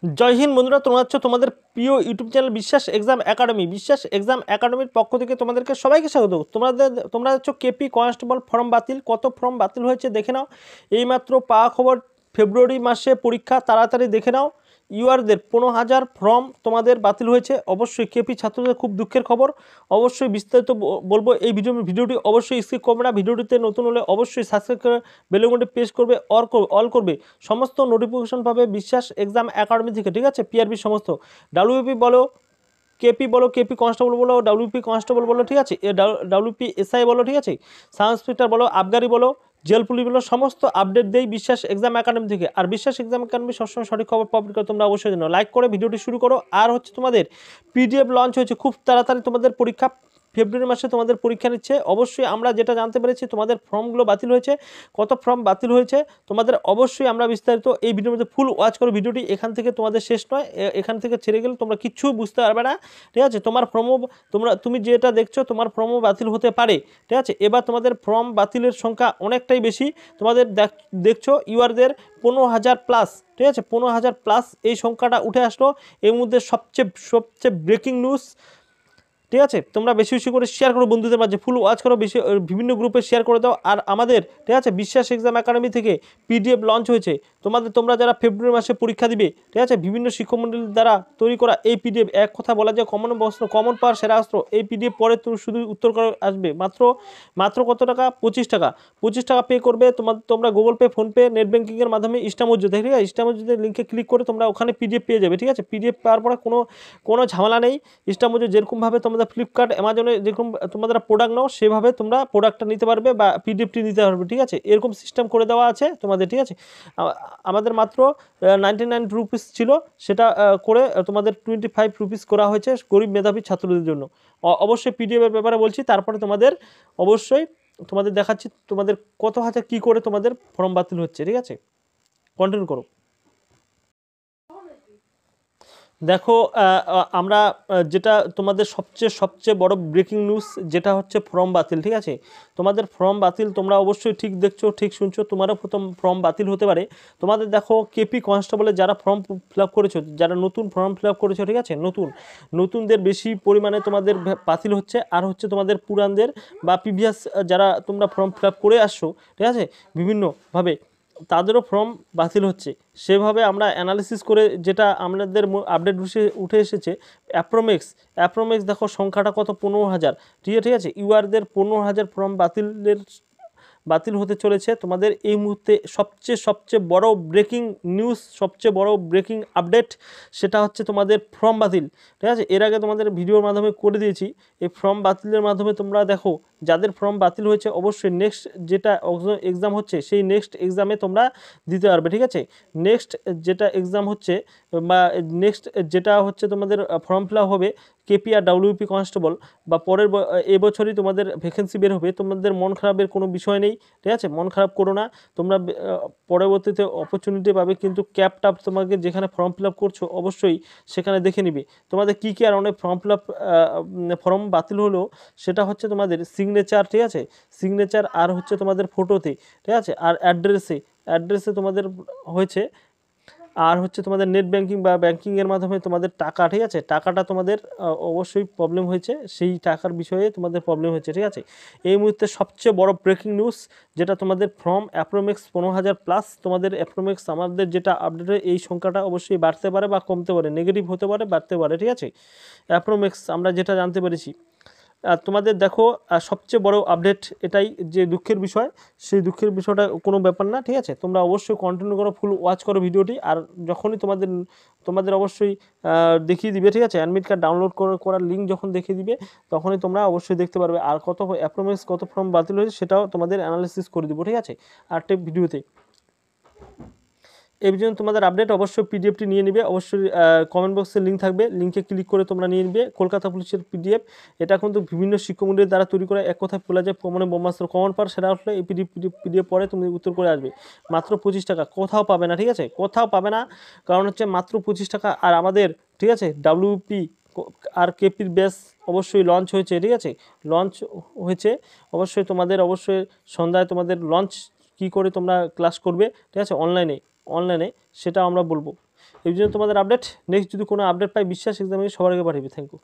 জয় হিন্দ বন্ধুরা, তোমরা হচ্ছে তোমাদের প্রিয় ইউটিউব চ্যানেল বিশ্বাস এক্সাম একাডেমি। বিশ্বাস এক্সাম একাডেমির পক্ষ থেকে তোমাদেরকে সবাইকে স্বাগত। তোমরা হচ্ছে কেপি কনস্টেবল ফর্ম বাতিল, কত ফর্ম বাতিল হয়েছে দেখে নাও। এইমাত্র পাওয়া খবর, ফেব্রুয়ারি মাসে পরীক্ষা, তাড়াতাড়ি দেখে নাও। ইউআরদের 15,000 ফর্ম তোমাদের বাতিল হয়েছে। অবশ্যই কেপি ছাত্রদের খুব দুঃখের খবর। অবশ্যই বিস্তারিত বলবো এই ভিডিওটি অবশ্যই স্কিপ করবে না। ভিডিওটিতে নতুন হলে অবশ্যই সাবস্ক্রাইব করে বেল আইকনটি প্রেস করবে, অল করবে। সমস্ত নোটিফিকেশন পাবে বিশ্বাস এক্সাম একাডেমি থেকে, ঠিক আছে। পিআরবি সমস্ত ডাব্লিউপি বলো, কেপি বলো, কেপি কনস্টেবল বলো, ডাব্লিউপি কনস্টেবল বলো, ঠিক আছে, ডাব্লিউপি এসআই বলো, ঠিক আছে, সাব ইন্সপেক্টর বলো, আবগারি বলো, জেল পুলিশ বলো, সমস্ত আপডেট দেই বিশ্বাস এক্সাম একাডেমি থেকে। আর বিশ্বাস এক্সাম একাডেমি সবসময় সঠিক খবর পাবলিক করে তোমরা অবশ্যই জানো। লাইক করে ভিডিওটি শুরু করো। আর হচ্ছে তোমাদের পিডিএফ লঞ্চ হয়েছে, খুব তাড়াতাড়ি তোমাদের পরীক্ষা। ফেব্রুয়ারি মাসে তোমাদের পরীক্ষা নিচ্ছে। অবশ্যই আমরা যেটা জানতে পেরেছি তোমাদের ফর্মগুলো বাতিল হয়েছে, কত ফর্ম বাতিল হয়েছে তোমাদের অবশ্যই আমরা বিস্তারিত এই ভিডিওর মধ্যে ফুল ওয়াচ করো ভিডিওটি। এখান থেকে তোমাদের শেষ নয়, এখান থেকে ছেড়ে গেলে তোমরা কিচ্ছু বুঝতে পারবে না, ঠিক আছে। তোমার ফর্মও তুমি যেটা দেখছো তোমার ফর্মও বাতিল হতে পারে, ঠিক আছে। এবার তোমাদের ফর্ম বাতিলের সংখ্যা অনেকটাই বেশি। তোমাদের দেখছো ইউআরদের 15,000 প্লাস, ঠিক আছে, 15,000 প্লাস এই সংখ্যাটা উঠে আসলো। এর মধ্যে সবচেয়ে ব্রেকিং নিউজ, ঠিক আছে। তোমরা বেশি বেশি করে শেয়ার করো বন্ধুদের মাঝে, ফুল ওয়াচ করো, বেশি বিভিন্ন গ্রুপে শেয়ার করে দাও। আর আমাদের, ঠিক আছে, বিশ্বাস এক্সাম একাডেমি থেকে পিডিএফ লঞ্চ হয়েছে। তোমরা যারা ফেব্রুয়ারি মাসে পরীক্ষা দিবে, ঠিক আছে, বিভিন্ন শিক্ষকমণ্ডলীর দ্বারা তৈরি করা এই পিডিএফ, এক কথা বলা যায় কমন পাওয়ার সেরা অস্ত্র। এই পিডিএফ পরে তুমি শুধু উত্তর করে আসবে মাত্র কত টাকা? 25 টাকা। 25 টাকা পে করবে। তোমরা গুগল পে, ফোনপে, নেট ব্যাঙ্কিংয়ের মাধ্যমে ইস্টামসজুদ, ঠিক আছে, ইস্টামসজুদের লিঙ্কে ক্লিক করে তোমরা ওখানে পিডিএফ পেয়ে যাবে, ঠিক আছে। পিডিএফ পাওয়ার পরে কোনো ঝামেলা নেই। ইস্টামসজুদ যেরকমভাবে তোমাদের ফ্লিপকার্ট, অ্যামাজনে যেরকম তোমাদের প্রোডাক্ট নাও, সেভাবে তোমরা প্রোডাক্টটা নিতে পারবে বা পিডিএফটি নিতে পারবে, ঠিক আছে। এরকম সিস্টেম করে দেওয়া আছে তোমাদের, ঠিক আছে। আমাদের মাত্র 99 রুপিস ছিল, সেটা করে তোমাদের 25 রুপিস করা হয়েছে গরিব মেধাবী ছাত্রদের জন্য। অবশ্যই পিডিএফের ব্যাপারে বলছি, তারপরে অবশ্যই তোমাদের দেখাচ্ছি তোমাদের কত হাজার কী করে তোমাদের ফর্ম বাতিল হচ্ছে, ঠিক আছে। কন্টিনিউ করো। দেখো, আমরা যেটা তোমাদের সবচেয়ে বড় ব্রেকিং নিউজ যেটা হচ্ছে ফর্ম বাতিল, ঠিক আছে। তোমাদের ফর্ম বাতিল, তোমরা অবশ্যই ঠিক দেখছো, ঠিক শুনছো, তোমারও প্রথম ফর্ম বাতিল হতে পারে। তোমাদের দেখো কেপি কনস্টেবলের যারা ফর্ম ফিল আপ করেছো, যারা নতুন ফর্ম ফিল আপ করেছো, ঠিক আছে, নতুনদের বেশি পরিমাণে তোমাদের বাতিল হচ্ছে। আর হচ্ছে তোমাদের পুরানদের বা প্রিভিয়াস যারা তোমরা ফর্ম ফিল আপ করে আসছো, ঠিক আছে, বিভিন্নভাবে তাদেরও ফর্ম বাতিল হচ্ছে। সেভাবে আমরা অ্যানালিসিস করে যেটা আমাদের আপডেট উঠে এসেছে, অ্যাপ্রোমেক্স দেখো সংখ্যাটা কত? 15,000, ঠিক আছে। ইউআরদের 15,000 ফর্ম বাতিল হতে চলেছে। তোমাদের এই মুহূর্তে সবচেয়ে বড় ব্রেকিং নিউজ, সবচেয়ে বড় ব্রেকিং আপডেট, সেটা হচ্ছে তোমাদের ফর্ম বাতিল, ঠিক আছে। এর আগে তোমাদের ভিডিওর মাধ্যমে করে দিয়েছি। এই ফর্ম বাতিলের মাধ্যমে তোমরা দেখো যাদের ফর্ম বাতিল হয়েছে, অবশ্যই নেক্সট যেটা এক্সাম হচ্ছে সেই নেক্সট এক্সামে তোমরা দিতে পারবে, ঠিক আছে। নেক্সট যেটা এক্সাম হচ্ছে বা নেক্সট যেটা হচ্ছে তোমাদের ফর্ম ফিল আপ হবে কেপি আর ডাব্লিউপি কনস্টেবল, বা এবছরই তোমাদের ভ্যাকেন্সি বের হবে। তোমাদের মন খারাপের কোনো বিষয় নেই, ঠিক আছে, মন খারাপ করো না। তোমরা পরবর্তীতে অপরচুনিটি পাবে, কিন্তু ক্যাপটা তোমাকে যেখানে ফর্ম ফিল আপ করছো অবশ্যই সেখানে দেখে নিবে তোমাদের কী আর অনেক ফর্ম বাতিল হলো। সেটা হচ্ছে তোমাদের সিগনেচার, ঠিক আছে, সিগনেচার, আর হচ্ছে তোমাদের ফটোতে, ঠিক আছে, আর অ্যাড্রেসে তোমাদের হয়েছে। আর হচ্ছে তোমাদের নেট ব্যাঙ্কিং বা ব্যাঙ্কিংয়ের মাধ্যমে তোমাদের টাকা, ঠিক আছে, টাকাটা তোমাদের অবশ্যই প্রবলেম হয়েছে, সেই টাকার বিষয়ে তোমাদের প্রবলেম হয়েছে, ঠিক আছে। এই মুহূর্তে সবচেয়ে বড় ব্রেকিং নিউজ যেটা তোমাদের ফর্ম অ্যাপ্রোমেক্স 15,000 প্লাস, তোমাদের অ্যাপ্রোমেক্স আমাদের যেটা আপডেট হয় এই সংখ্যাটা অবশ্যই বাড়তে পারে বা কমতে পারে, নেগেটিভ হতে পারে, বাড়তে পারে, ঠিক আছে। অ্যাপ্রোমেক্স আমরা যেটা জানতে পেরেছি। তোমাদের দেখো সবচেয়ে বড় আপডেট এটাই, যে দুঃখের বিষয়, সেই দুঃখের বিষয়টা কোনো ব্যাপার না, ঠিক আছে। তোমরা অবশ্যই কন্টিনিউ করো, ফুল ওয়াচ করো ভিডিওটি। আর যখনই তোমাদের অবশ্যই দেখিয়ে দিবে, ঠিক আছে, অ্যাডমিট কার্ড ডাউনলোড করার লিঙ্ক যখন দেখিয়ে দিবে, তখনই তোমরা অবশ্যই দেখতে পারবে। আর কত অ্যাপ্রোমেক্স কত ফর্ম বাতিল হয়েছে সেটাও তোমাদের অ্যানালিসিস করে দেবো, ঠিক আছে, আরেকটা ভিডিওতে। এই জন্য তোমাদের আপডেট অবশ্যই পিডিএফটি নিয়ে নিবে। অবশ্যই কমেন্ট বক্সে লিঙ্ক থাকবে, লিঙ্কে ক্লিক করে তোমরা নিয়ে নিবে কলকাতা পুলিশের পিডিএফ। এটা কিন্তু বিভিন্ন শিক্ষকমণ্ডলীর দ্বারা তৈরি করা, এক কথায় বলা যায় মানে ব্রহ্মাস্ত্র। কমন পাওয়ার সেটা আসলে এই পিডিএফ পরে তুমি উত্তর করে আসবে। মাত্র 25 টাকা, কোথাও পাবে না, ঠিক আছে, কোথাও পাবে না। কারণ হচ্ছে মাত্র 25 টাকা। আর আমাদের, ঠিক আছে, ডাব্লিউপি আর কেপির ব্যাচ অবশ্যই লঞ্চ হয়েছে, ঠিক আছে, লঞ্চ হয়েছে। অবশ্যই তোমাদের সন্ধ্যায় তোমাদের লঞ্চ কী করে তোমরা ক্লাস করবে, ঠিক আছে, অনলাইনে সেটা আমরা বলবো। এই জন্য তোমাদের আপডেট। নেক্সট যদি কোনো আপডেট পাই বিশ্বাস এক্সামে সবার আগে পাঠাবি। Thank you.